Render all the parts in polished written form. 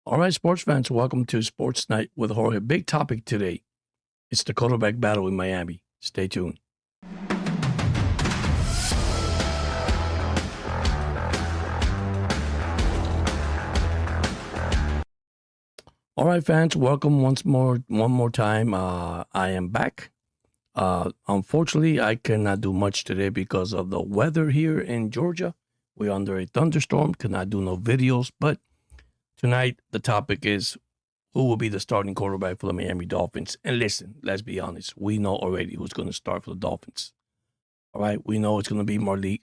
All right, sports fans, welcome to Sports Night with Jorge. Big topic today. It's the quarterback battle in Miami. Stay tuned. All right, fans, welcome one more time. I am back. Unfortunately, I cannot do much today because of the weather here in Georgia. We're under a thunderstorm, cannot do no videos, but tonight the topic is who will be the starting quarterback for the Miami Dolphins. And listen, let's be honest, we know already who's going to start for the Dolphins. All right, we know it's going to be Malik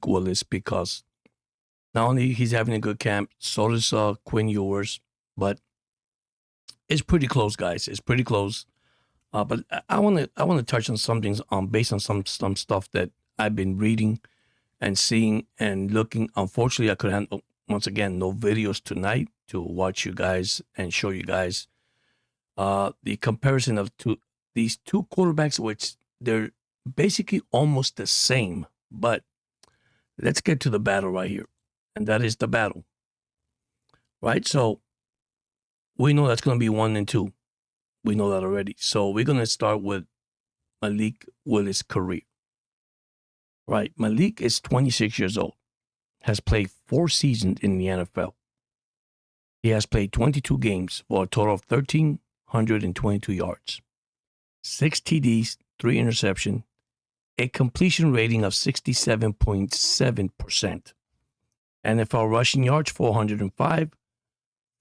Willis because not only he's having a good camp, so does Quinn Ewers, but it's pretty close, guys. It's pretty close. But I want to touch on some things based on some stuff that I've been reading and seeing and looking. Unfortunately, I could have once again no videos tonight to watch you guys and show you guys the comparison of these two quarterbacks, which they're basically almost the same. But let's get to the battle right here, and that is the battle, right? So we know that's going to be 1 and 2. We know that already. So we're going to start with Malik Willis' career. Right. Malik is 26 years old, has played 4 seasons in the NFL. He has played 22 games for a total of 1,322 yards, 6 TDs, 3 interceptions, a completion rating of 67.7%. NFL rushing yards, 405,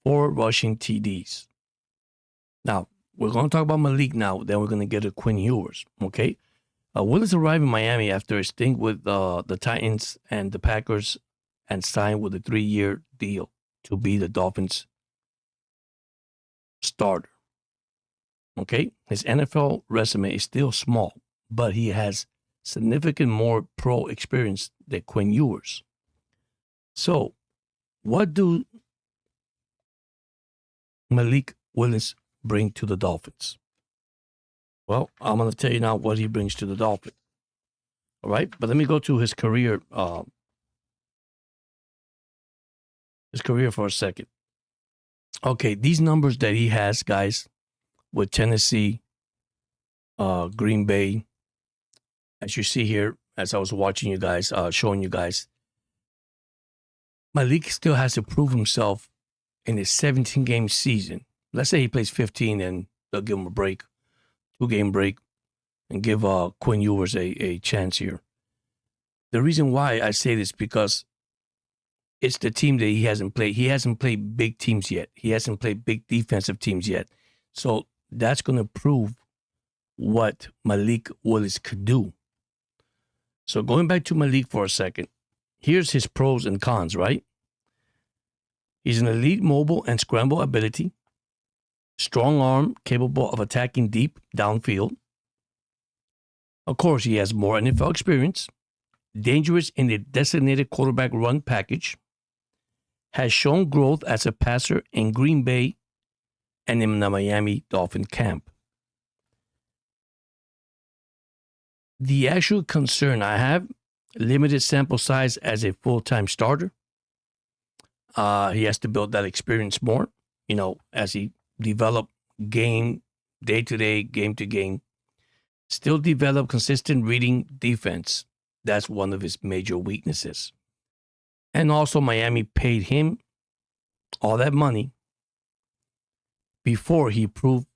4 rushing TDs. Now, we're going to talk about Malik now, then we're going to get to Quinn Ewers, okay? Willis arrived in Miami after a stint with the Titans and the Packers and signed with a 3-year deal to be the Dolphins starter, okay? His NFL resume is still small, but he has significant more pro experience than Quinn Ewers. So, what do Malik Willis bring to the Dolphins? Well, I'm going to tell you now what he brings to the Dolphins. All right, but let me go to his career. His career for a second. Okay, these numbers that he has, guys, with Tennessee, Green Bay, as you see here, as I was watching you guys, showing you guys, Malik still has to prove himself in his 17-game season. Let's say he plays 15 and they'll give him a break, 2-game break, and give Quinn Ewers a chance here. The reason why I say this because it's the team that he hasn't played. He hasn't played big teams yet. He hasn't played big defensive teams yet. So that's going to prove what Malik Willis could do. So going back to Malik for a second, here's his pros and cons, right? He's an elite mobile and scramble ability. Strong arm, capable of attacking deep downfield. Of course, he has more NFL experience. Dangerous in the designated quarterback run package. Has shown growth as a passer in Green Bay and in the Miami Dolphin camp. The actual concern I have, limited sample size as a full-time starter. He has to build that experience more, as he develop game day-to-day, game-to-game. Still develop consistent reading defense. That's one of his major weaknesses. And also Miami paid him all that money before he proved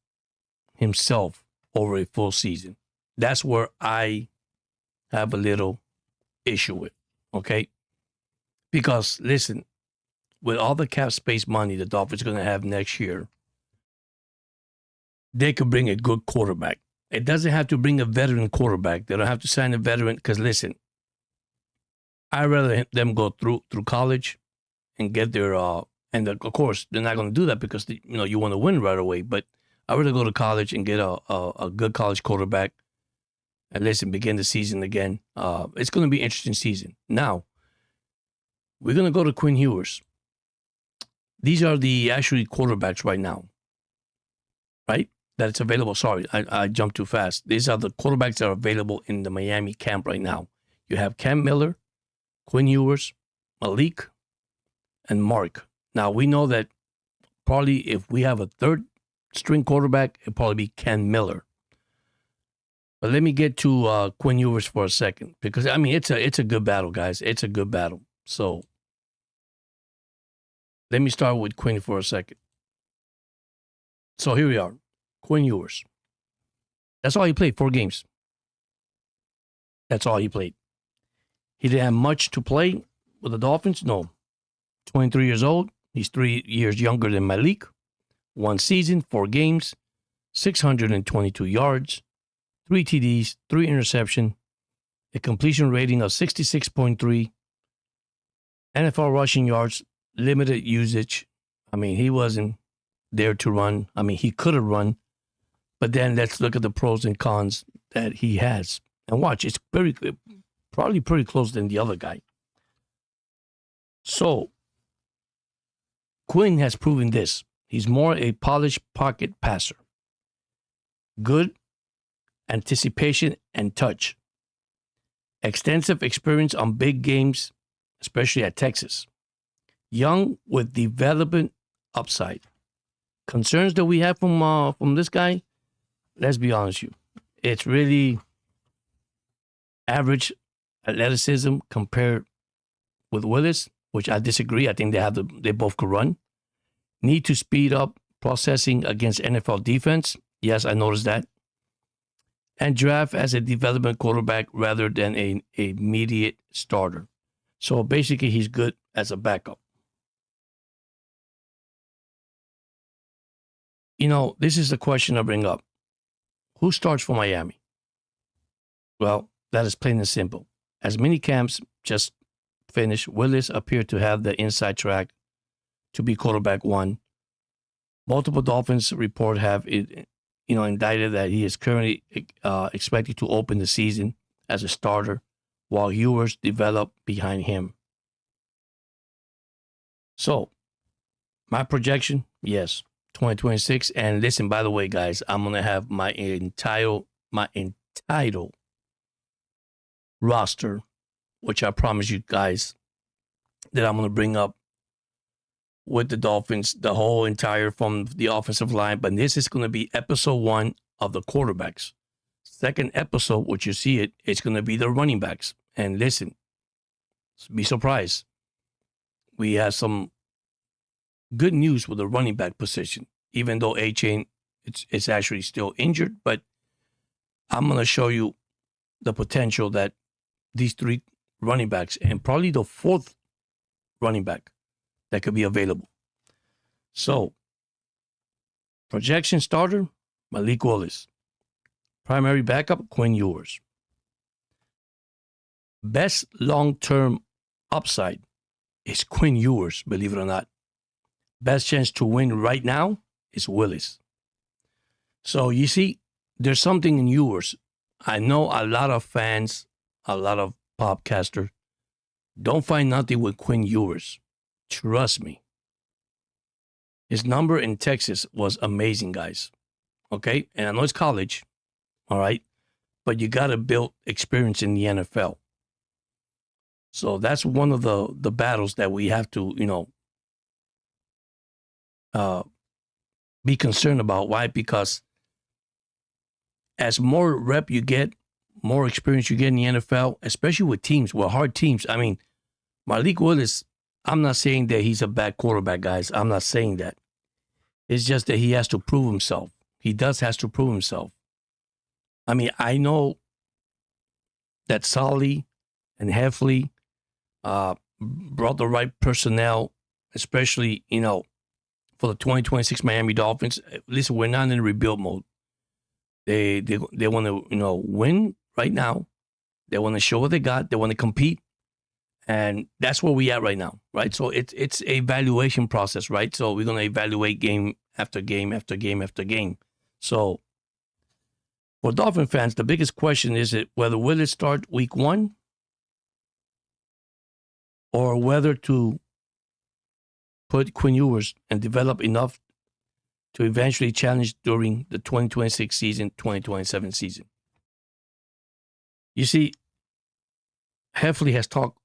himself over a full season. That's where I have a little issue with, okay? Because, listen, with all the cap space money the Dolphins are going to have next year, they could bring a good quarterback. It doesn't have to bring a veteran quarterback. They don't have to sign a veteran because, listen, I'd rather them go through college and get their and of course they're not going to do that because you want to win right away. But I'd rather go to college and get a good college quarterback and listen, begin the season again. It's going to be an interesting season. Now we're going to go to Quinn Ewers. These are the actually quarterbacks right now, right? That it's available. Sorry, I jumped too fast. These are the quarterbacks that are available in the Miami camp right now. You have Cam Miller, Quinn Ewers, Malik, and Mark. Now, we know that probably if we have a third string quarterback, it'll probably be Ken Miller. But let me get to Quinn Ewers for a second, because I mean it's a good battle, guys. It's a good battle. So let me start with Quinn for a second. So here we are, Quinn Ewers. That's all he played, 4 games. That's all he played. He didn't have much to play with the Dolphins. No, 23 years old. He's 3 years younger than Malik. 1 season, 4 games, 622 yards. 3 TDs, 3 interception, a completion rating of 66.3, NFL rushing yards, limited usage. I mean, he wasn't there to run. I mean, he could have run, but then let's look at the pros and cons that he has. And watch, it's probably pretty close than the other guy. So, Quinn has proven this. He's more a polished pocket passer. Good anticipation and touch. Extensive experience on big games, especially at Texas. Young with development upside. Concerns that we have from this guy, let's be honest with you. It's really average athleticism compared with Willis, which I disagree. I think they both could run. Need to speed up processing against NFL defense. Yes, I noticed that. And draft as a development quarterback rather than an immediate starter. So basically, he's good as a backup. You know, this is the question I bring up. Who starts for Miami? Well, that is plain and simple. As mini camps just finished, Willis appeared to have the inside track to be quarterback 1. Multiple Dolphins report have it, indicted that he is currently expected to open the season as a starter while Ewers develop behind him. So, my projection, yes, 2026. And listen, by the way, guys, I'm going to have my entitled roster, which I promise you guys that I'm going to bring up with the Dolphins, the whole entire from the offensive line. But this is going to be episode 1 of the quarterbacks. Second episode, which you see it's going to be the running backs. And listen, be surprised. We have some good news with the running back position, even though A-Chain, it's actually still injured. But I'm going to show you the potential that these 3 running backs and probably the 4th running back that could be available. So, projection starter, Malik Willis. Primary backup, Quinn Ewers. Best long-term upside is Quinn Ewers, believe it or not. Best chance to win right now is Willis. So, you see, there's something in Ewers. I know a lot of fans, a lot of podcasters don't find nothing with Quinn Ewers. Trust me. His number in Texas was amazing, guys. Okay? And I know it's college, all right? But you got to build experience in the NFL. So that's one of the battles that we have to, be concerned about. Why? Because as more rep you get, more experience you get in the NFL, especially with teams, with hard teams. I mean, Malik Willis, I'm not saying that he's a bad quarterback, guys. I'm not saying that. It's just that he has to prove himself. He has to prove himself. I mean, I know that Solly and Heffley brought the right personnel, especially, for the 2026 Miami Dolphins. Listen, we're not in rebuild mode. They want to, win right now. They want to show what they got. They want to compete. And that's where we at right now, right? So it's a evaluation process, right? So we're going to evaluate game after game after game after game. So for Dolphin fans, the biggest question is whether will it start week 1 or whether to put Quinn Ewers and develop enough to eventually challenge during the 2026 season, 2027 season. You see, Heffley has talked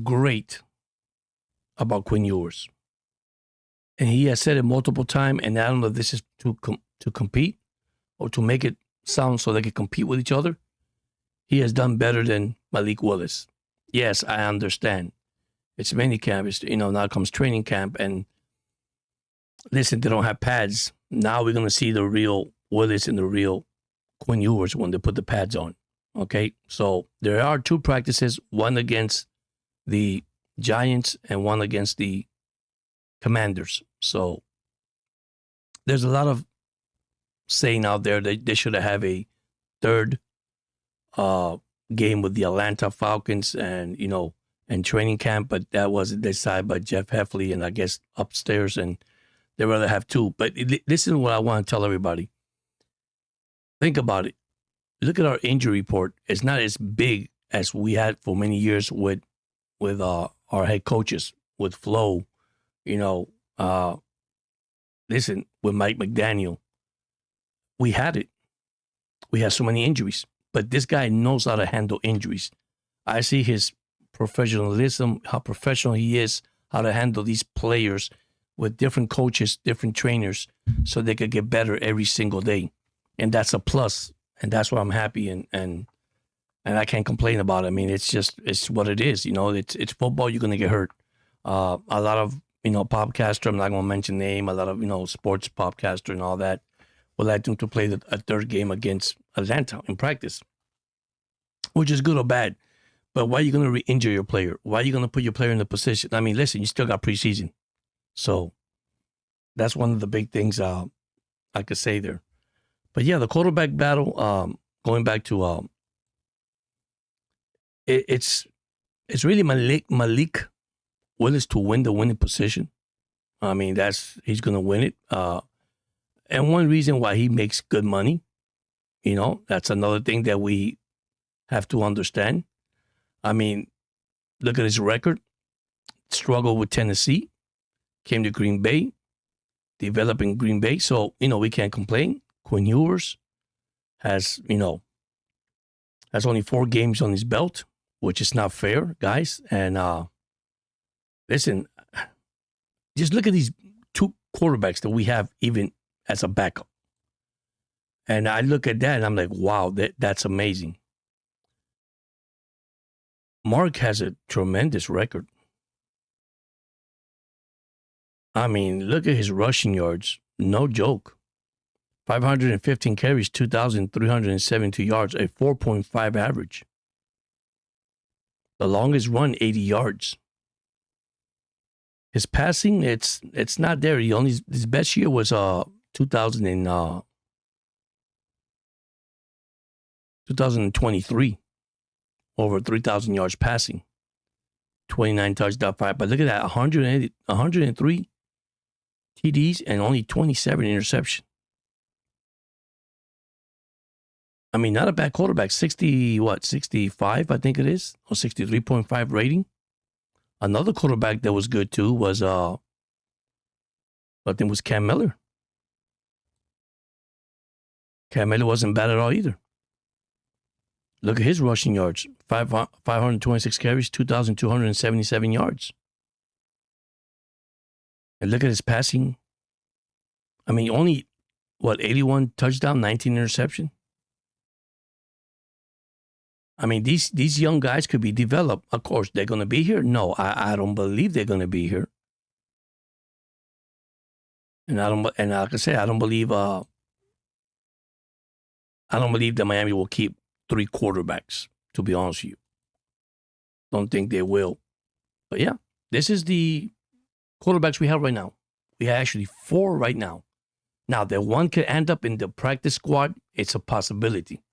great about Quinn Ewers. and he has said it multiple times, and I don't know if this is to compete or to make it sound so they can compete with each other. He has done better than Malik Willis. Yes, I understand. It's minicamp. It's, now comes training camp, and listen, they don't have pads. Now we're going to see the real Willis and the real Quinn Ewers when they put the pads on. Okay, so there are 2 practices, one against the Giants and one against the Commanders. So there's a lot of saying out there that they should have a third game with the Atlanta Falcons and training camp, but that wasn't decided by Jeff Heffley and I guess upstairs, and they rather have 2. But this is what I want to tell everybody. Think about it. Look at our injury report. It's not as big as we had for many years with our head coaches, with Flo, listen, with Mike McDaniel. We had it. We had so many injuries. But this guy knows how to handle injuries. I see his professionalism, how professional he is, how to handle these players with different coaches, different trainers, so they could get better every single day. And that's a plus. And that's why I'm happy and I can't complain about it. I mean, it's what it is. It's football. You're going to get hurt. A lot of, podcaster, I'm not going to mention name, a lot of, sports podcaster and all that would like them to play a third game against Atlanta in practice, which is good or bad. But why are you going to re-injure your player? Why are you going to put your player in the position? I mean, listen, you still got preseason. So that's one of the big things I could say there. But yeah, the quarterback battle, going back to it's really Malik Willis to win the winning position. I mean, he's going to win it. And one reason why he makes good money, that's another thing that we have to understand. I mean, look at his record. Struggled with Tennessee, came to Green Bay, developed in Green Bay. So, we can't complain. Quinn Ewers has only 4 games on his belt, which is not fair, guys. And listen, just look at these 2 quarterbacks that we have even as a backup. And I look at that and I'm like, wow, that's amazing. Mark has a tremendous record. I mean, look at his rushing yards. No joke. 515 carries, 2,372 yards, a 4.5 average. The longest run, 80 yards. His passing, it's not there. His best year was 2023. Over 3,000 yards passing. 29 touchdown, 5. But look at that, 103 TDs and only 27 interceptions. I mean, not a bad quarterback. 65, I think it is, or 63.5 rating. Another quarterback that was good too was, I think it was Cam Miller. Cam Miller wasn't bad at all either. Look at his rushing yards. 526 carries, 2,277 yards. And look at his passing. I mean, only, 81 touchdown, 19 interception. I mean, these young guys could be developed. Of course, they're going to be here. No, I don't believe they're going to be here. And like I said, I don't believe that Miami will keep 3 quarterbacks, to be honest with you. Don't think they will. But yeah, this is the quarterbacks we have right now. We have actually 4 right now. Now, that one could end up in the practice squad, it's a possibility.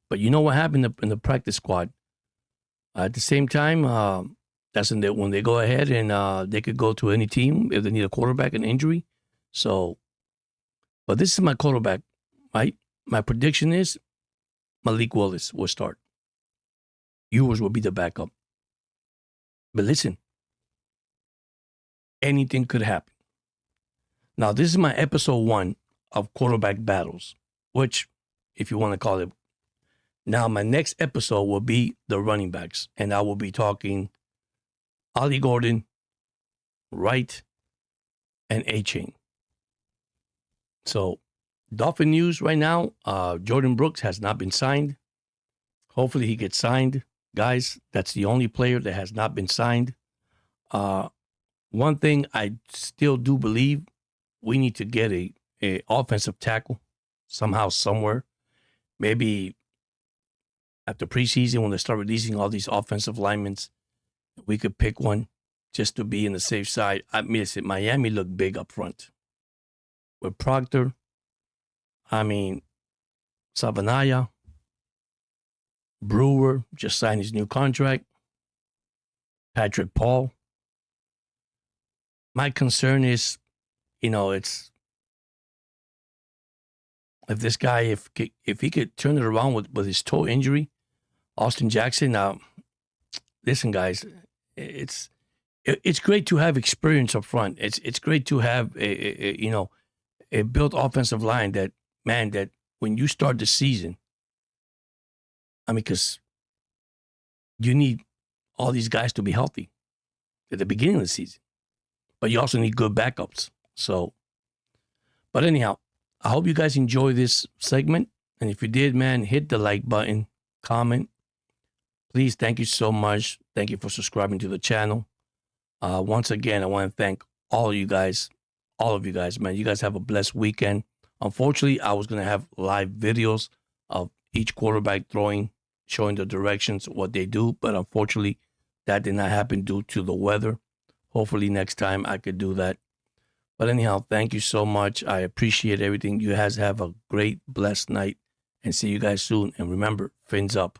But you know what happened in the practice squad? At the same time, that's when they go ahead and they could go to any team if they need a quarterback, an injury. So, but this is my quarterback, right? My prediction is Malik Willis will start. Ewers will be the backup. But listen, anything could happen. Now, this is my episode 1 of quarterback battles, which, if you want to call it. Now, my next episode will be the running backs, and I will be talking Ollie Gordon, Wright, and A-Chain. So, Dolphin news right now, Jordan Brooks has not been signed. Hopefully he gets signed. Guys, that's the only player that has not been signed. One thing I still do believe, we need to get a offensive tackle somehow, somewhere. Maybe after preseason, when they start releasing all these offensive linemen, we could pick one just to be in the safe side. I mean, Miami looked big up front. With Proctor, Savanaya, Brewer just signed his new contract. Patrick Paul. My concern is, it's if this guy, if he could turn it around with his toe injury, Austin Jackson. Now, listen, guys, it's great to have experience up front. It's great to have a built offensive line that when you start the season, because you need all these guys to be healthy at the beginning of the season, but you also need good backups. So, but anyhow, I hope you guys enjoy this segment. And if you did, man, hit the like button, comment. Please, thank you so much. Thank you for subscribing to the channel. Once again, I want to thank all of you guys, man. You guys have a blessed weekend. Unfortunately, I was going to have live videos of each quarterback throwing, showing the directions, what they do. But unfortunately, that did not happen due to the weather. Hopefully next time I could do that. But anyhow, thank you so much. I appreciate everything. You guys have a great, blessed night. And see you guys soon. And remember, fins up.